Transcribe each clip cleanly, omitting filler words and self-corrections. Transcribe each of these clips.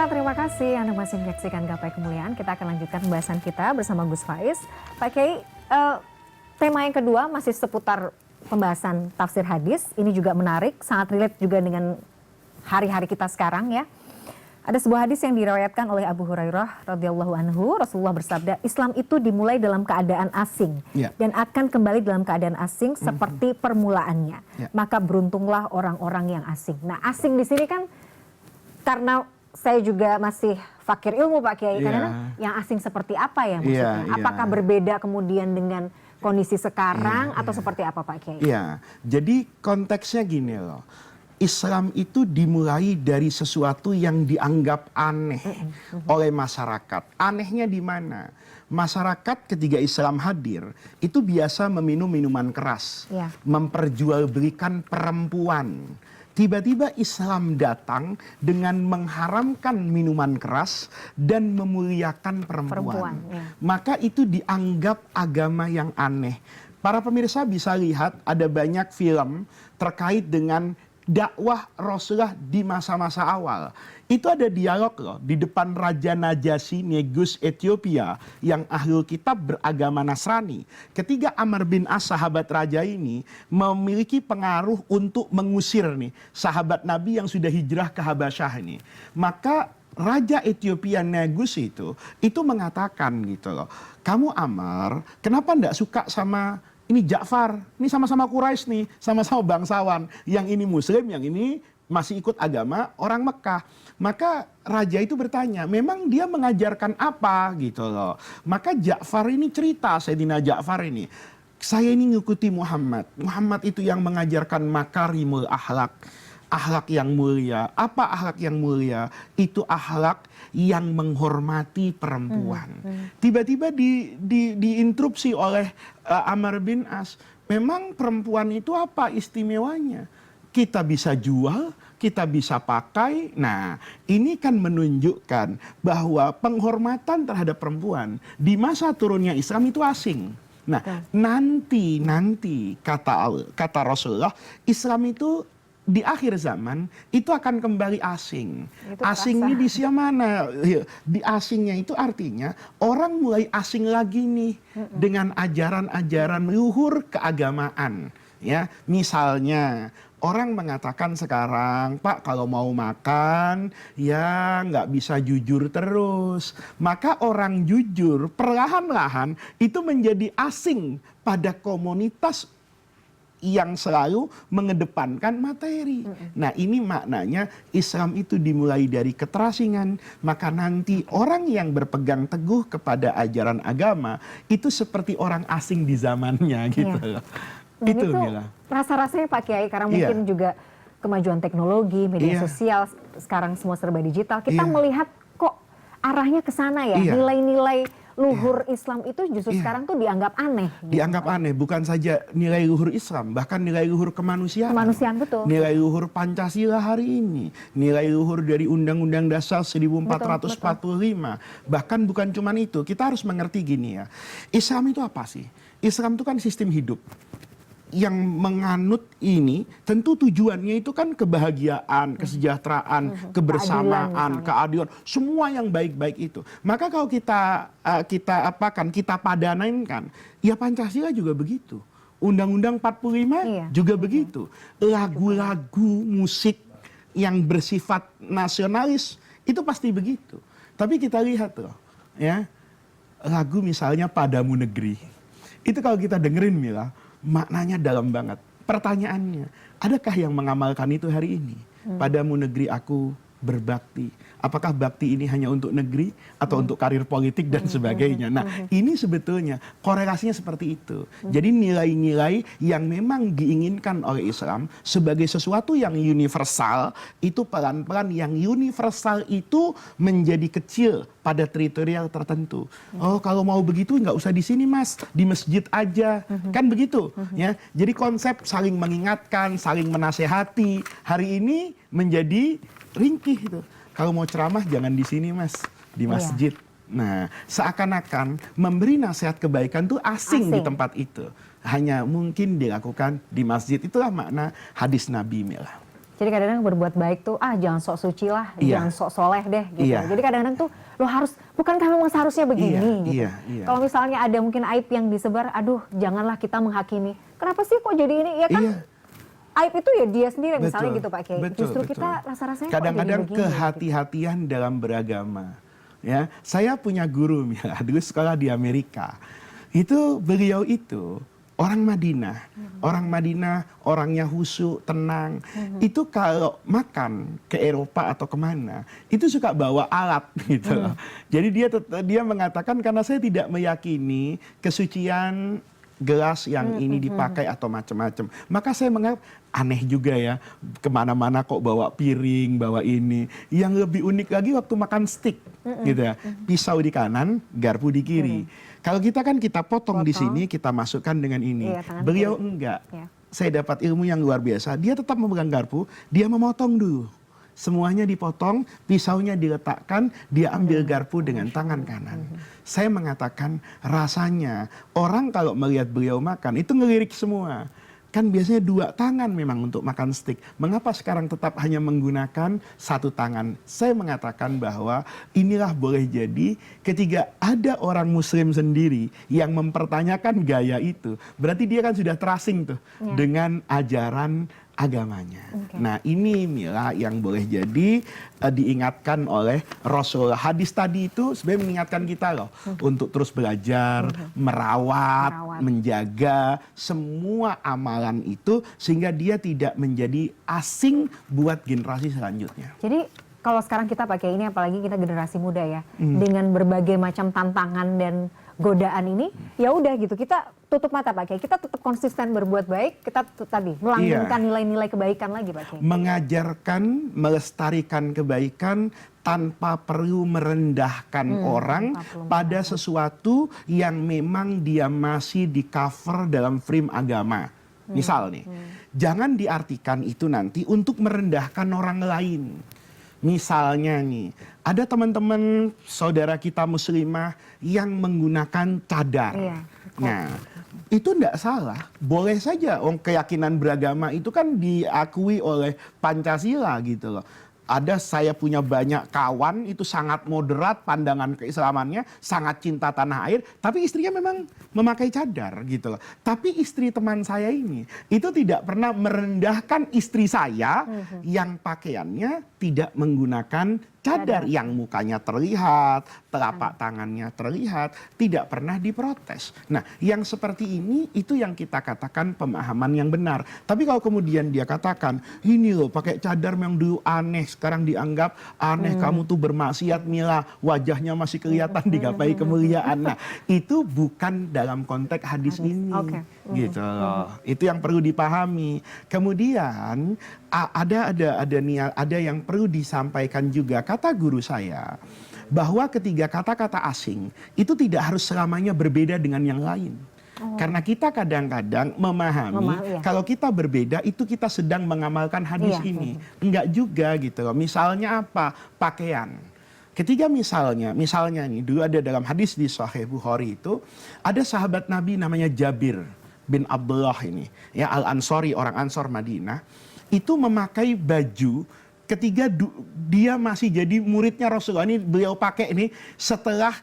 Pemirsa, terima kasih Anda masih menyaksikan Gapai Kemuliaan. Kita akan lanjutkan pembahasan kita bersama Gus Faiz. Pak Kiai, tema yang kedua masih seputar pembahasan tafsir hadis. Ini juga menarik, sangat relate juga dengan hari-hari kita sekarang ya. Ada sebuah hadis yang diriwayatkan oleh Abu Hurairah radhiyallahu anhu. Rasulullah bersabda, Islam itu dimulai dalam keadaan asing dan akan kembali dalam keadaan asing seperti permulaannya. Maka beruntunglah orang-orang yang asing. Nah, asing di sini kan karena saya juga masih fakir ilmu Pak Kiai, karena yang asing seperti apa ya maksudnya? Apakah berbeda kemudian dengan kondisi sekarang atau seperti apa Pak Kiai? Iya, jadi konteksnya gini loh. Islam itu dimulai dari sesuatu yang dianggap aneh oleh masyarakat. Anehnya di mana? Masyarakat ketika Islam hadir itu biasa meminum minuman keras, memperjualbelikan perempuan. Tiba-tiba Islam datang dengan mengharamkan minuman keras dan memuliakan perempuan. Maka itu dianggap agama yang aneh. Para pemirsa bisa lihat ada banyak film terkait dengan dakwah Rasulullah di masa-masa awal. Itu ada dialog loh di depan Raja Najasyi Negus Ethiopia yang ahlul kitab beragama Nasrani. Ketika Amr bin As sahabat raja ini memiliki pengaruh untuk mengusir nih sahabat Nabi yang sudah hijrah ke Habasyah ini. Maka Raja Ethiopia Negus itu mengatakan gitu loh. Kamu Amr, kenapa enggak suka sama ini Ja'far, ini sama-sama Quraisy nih, sama-sama bangsawan. Yang ini Muslim, yang ini masih ikut agama orang Mekah. Maka raja itu bertanya, memang dia mengajarkan apa gitu loh. Maka Ja'far ini cerita, Sayyidina Ja'far ini, saya ini ngikuti Muhammad. Muhammad itu yang mengajarkan makarimul akhlak, akhlak yang mulia. Apa akhlak yang mulia? Itu akhlak yang menghormati perempuan. Tiba-tiba diinterupsi oleh Amr bin As. Memang perempuan itu apa istimewanya? Kita bisa jual, kita bisa pakai. Nah, ini kan menunjukkan bahwa penghormatan terhadap perempuan di masa turunnya Islam itu asing. Nah, nanti kata Rasulullah, Islam itu di akhir zaman itu akan kembali asing. Asing ini di siapa mana? Di asingnya itu artinya orang mulai asing lagi nih dengan ajaran-ajaran luhur keagamaan. Ya, misalnya orang mengatakan sekarang, Pak, kalau mau makan ya nggak bisa jujur terus. Maka orang jujur perlahan-lahan itu menjadi asing pada komunitas yang selalu mengedepankan materi. Nah, ini maknanya Islam itu dimulai dari keterasingan. Maka nanti orang yang berpegang teguh kepada ajaran agama itu seperti orang asing di zamannya gitu loh. Dan itu rasa-rasanya Pak Kiai, karena mungkin juga kemajuan teknologi, media sosial, sekarang semua serba digital. Kita melihat kok arahnya ke sana ya, nilai-nilai luhur Islam itu justru sekarang tuh dianggap aneh. Dianggap aneh, bukan saja nilai luhur Islam, bahkan nilai luhur kemanusiaan. Kemanusiaan, betul. Nilai luhur Pancasila hari ini, nilai luhur dari Undang-Undang Dasar 1445. Bahkan bukan cuma itu, kita harus mengerti gini ya. Islam itu apa sih? Islam itu kan sistem hidup yang menganut ini, tentu tujuannya itu kan kebahagiaan, kesejahteraan, kebersamaan, keadilan, semua yang baik-baik itu. Maka kalau kita padankan, ya Pancasila juga begitu. Undang-Undang 45 juga begitu. Lagu-lagu musik yang bersifat nasionalis itu pasti begitu. Tapi kita lihat loh, ya, lagu misalnya Padamu Negeri. Itu kalau kita dengerin Mila, maknanya dalam banget. Pertanyaannya, adakah yang mengamalkan itu hari ini? Padamu negeri aku berbakti. Apakah bakti ini hanya untuk negeri atau untuk karir politik dan sebagainya? Nah, ini sebetulnya korelasinya seperti itu. Jadi nilai-nilai yang memang diinginkan oleh Islam sebagai sesuatu yang universal, itu pelan-pelan yang universal itu menjadi kecil pada teritorial tertentu. Oh, kalau mau begitu nggak usah di sini Mas, di masjid aja. Kan begitu, ya. Jadi konsep saling mengingatkan, saling menasehati hari ini menjadi ringkih itu. Kalau mau ceramah jangan di sini Mas, di masjid. Nah, seakan-akan memberi nasihat kebaikan itu asing di tempat itu. Hanya mungkin dilakukan di masjid. Itulah makna hadis Nabi Mila. Jadi kadang-kadang berbuat baik tuh, jangan sok suci lah, Iya. jangan sok soleh deh gitu. Iya. Jadi kadang-kadang tuh lo harus, bukankah memang seharusnya begini Iya, gitu. iya. Kalau misalnya ada mungkin aib yang disebar, aduh janganlah kita menghakimi. Kenapa sih kok jadi ini? Ya kan Iya. aib itu ya dia sendiri misalnya Betul, gitu Pak Kiai. betul, Justru betul. kita rasa-rasanya Kadang-kadang kok jadi begini. kehati-hatian dalam beragama. Ya, saya punya guru Mila, dulu sekolah di Amerika. Beliau itu orang Madinah, orangnya khusyuk, tenang. Itu kalau makan ke Eropa atau kemana, itu suka bawa alat gitu loh. Jadi dia mengatakan, karena saya tidak meyakini kesucian gelas yang ini dipakai atau macam-macam, maka saya menganggap aneh juga ya, kemana-mana kok bawa piring, bawa ini. Yang lebih unik lagi waktu makan steak gitu ya, pisau di kanan, garpu di kiri. Kalau kita kan kita potong di sini, kita masukkan dengan ini. Iya, tangan Beliau kiri. enggak. Iya. Saya dapat ilmu yang luar biasa. Dia tetap memegang garpu, dia memotong dulu. Semuanya dipotong, pisaunya diletakkan, dia ambil garpu dengan tangan kanan. Saya mengatakan rasanya orang kalau melihat beliau makan itu ngelirik semua. Kan biasanya 2 tangan memang untuk makan steak. Mengapa sekarang tetap hanya menggunakan 1 tangan? Saya mengatakan bahwa inilah boleh jadi ketika ada orang muslim sendiri yang mempertanyakan gaya itu, berarti dia kan sudah terasing tuh dengan ajaran agamanya. Nah ini Mila yang boleh jadi diingatkan oleh Rasulullah. Hadis tadi itu sebenarnya mengingatkan kita loh untuk terus belajar, merawat, menjaga semua amalan itu sehingga dia tidak menjadi asing buat generasi selanjutnya. Jadi kalau sekarang kita pakai ini, apalagi kita generasi muda ya, dengan berbagai macam tantangan dan godaan ini, ya udah gitu, kita tutup mata Pak Kiai, kita tetap konsisten berbuat baik, kita tadi melanggengkan nilai-nilai kebaikan lagi Pak Kiai. Mengajarkan, melestarikan kebaikan tanpa perlu merendahkan orang pada sesuatu yang memang dia masih di cover dalam frame agama. Misal nih, jangan diartikan itu nanti untuk merendahkan orang lain. Misalnya nih, ada teman-teman saudara kita muslimah yang menggunakan cadar. Iya. Nah, itu tidak salah. Boleh saja, keyakinan beragama itu kan diakui oleh Pancasila gitu loh. Saya punya banyak kawan itu sangat moderat pandangan keislamannya, sangat cinta tanah air, tapi istrinya memang memakai cadar gitu loh. Tapi istri teman saya ini itu tidak pernah merendahkan istri saya yang pakaiannya tidak menggunakan cadar, yang mukanya terlihat, telapak tangannya terlihat, tidak pernah diprotes. Nah, yang seperti ini itu yang kita katakan pemahaman yang benar. Tapi kalau kemudian dia katakan, ini loh pakai cadar yang dulu aneh, sekarang dianggap aneh, kamu tuh bermaksiat Mila, wajahnya masih kelihatan digapai kemuliaan. Nah, itu bukan dalam konteks hadis ini. Gitu loh. Itu yang perlu dipahami. Kemudian ada yang perlu disampaikan juga, kata guru saya, bahwa ketiga kata-kata asing itu tidak harus selamanya berbeda dengan yang lain. Karena kita kadang-kadang memahami kalau kita berbeda itu kita sedang mengamalkan hadis ini. Enggak juga gitu loh. Misalnya apa? Pakaian. Ketika misalnya nih, dulu ada dalam hadis di Sahih Bukhari itu, ada sahabat Nabi namanya Jabir bin Abdullah ini, ya Al-Ansori, orang Ansor Madinah, itu memakai baju ketika dia masih jadi muridnya Rasulullah. Ini beliau pakai ini setelah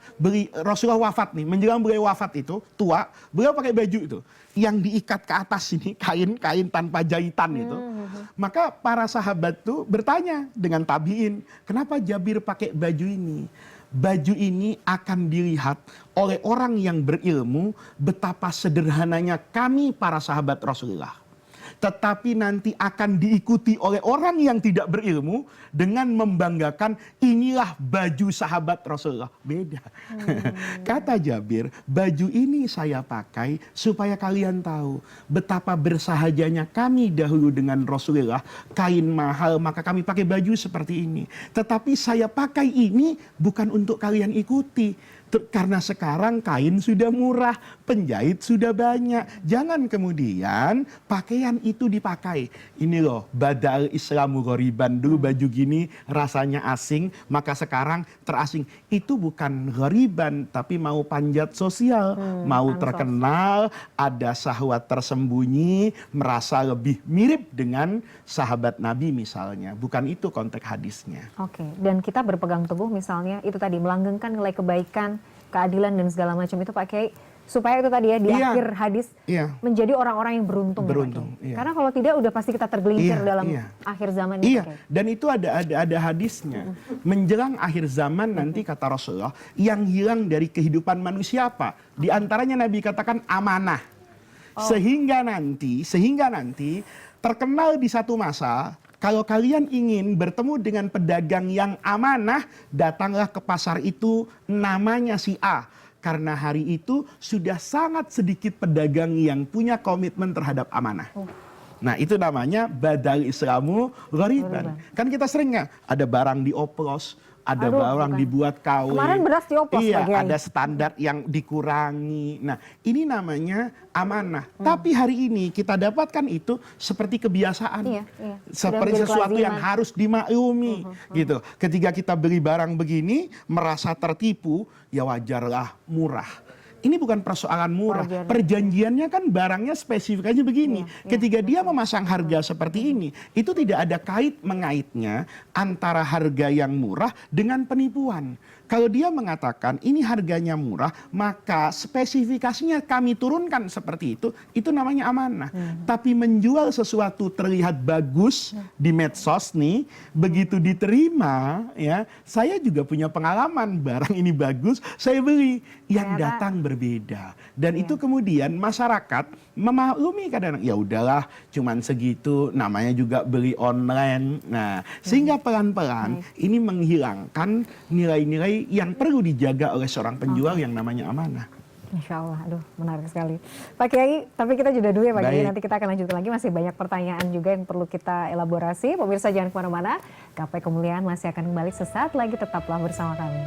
Rasulullah wafat nih, menjelang beliau wafat itu tua, beliau pakai baju itu yang diikat ke atas ini, kain tanpa jahitan itu. Maka para sahabat tuh bertanya dengan tabiin, kenapa Jabir pakai baju ini? Baju ini akan dilihat oleh orang yang berilmu betapa sederhananya kami para sahabat Rasulullah. Tetapi nanti akan diikuti oleh orang yang tidak berilmu dengan membanggakan inilah baju sahabat Rasulullah. Beda. Kata Jabir, baju ini saya pakai supaya kalian tahu betapa bersahajanya kami dahulu dengan Rasulullah. Kain mahal, maka kami pakai baju seperti ini. Tetapi saya pakai ini bukan untuk kalian ikuti, Karena sekarang kain sudah murah, penjahit sudah banyak. Jangan kemudian pakaian itu dipakai. Ini loh, badal Islamu ghoriban. Dulu baju gini rasanya asing, maka sekarang terasing. Itu bukan ghoriban, tapi mau panjat sosial. Mau terkenal, ada syahwat tersembunyi, merasa lebih mirip dengan sahabat Nabi misalnya. Bukan itu konteks hadisnya. Oke, dan kita berpegang teguh misalnya itu tadi melanggengkan nilai kebaikan, keadilan dan segala macam itu Pak Kiai, supaya itu tadi ya di Iya. akhir hadis menjadi orang-orang yang beruntung. Beruntung, Pak Kiai. iya. Karena kalau tidak udah pasti kita tergelincir Iya, dalam iya. akhir zaman ini. Iya, Pak Kiai. dan itu ada hadisnya. Menjelang akhir zaman nanti kata Rasulullah, yang hilang dari kehidupan manusia apa? Di antaranya Nabi katakan amanah. Sehingga nanti terkenal di satu masa, kalau kalian ingin bertemu dengan pedagang yang amanah, datanglah ke pasar itu, namanya si A. Karena hari itu sudah sangat sedikit pedagang yang punya komitmen terhadap amanah. Nah itu namanya badal Islamu ghoriban. Kan kita sering nggak ada barang dioplos, ada barang dibuat KW. Kemarin beras dioplos, Iya, Pak Kiai. ada standar yang dikurangi. Nah ini namanya amanah. Tapi hari ini kita dapatkan itu seperti kebiasaan. Iya, iya. Seperti Sudah menjadi sesuatu yang kelaziman. harus dimaklumi. Gitu. Ketika kita beli barang begini, merasa tertipu, ya wajarlah murah. Ini bukan persoalan murah. Wajar. Perjanjiannya kan barangnya spesifikasinya begini. Ketika dia memasang harga seperti ini, itu tidak ada kait mengaitnya antara harga yang murah dengan penipuan. Kalau dia mengatakan ini harganya murah, maka spesifikasinya kami turunkan seperti itu namanya amanah. Tapi menjual sesuatu terlihat bagus di medsos nih, begitu diterima, ya, saya juga punya pengalaman barang ini bagus, saya beli. Yang datang berbeda. Dan itu kemudian masyarakat memaklumi kadang-kadang, ya udahlah, cuman segitu, namanya juga beli online. Nah, sehingga pelan-pelan ini menghilangkan nilai-nilai yang perlu dijaga oleh seorang penjual yang namanya amanah. Insya Allah, aduh menarik sekali. Pak Kiai, tapi kita jeda dulu ya Pak Kiai, Baik. nanti kita akan lanjutkan lagi, masih banyak pertanyaan juga yang perlu kita elaborasi. Pemirsa jangan kemana-mana, Gapai Kemuliaan masih akan kembali sesaat lagi, tetaplah bersama kami.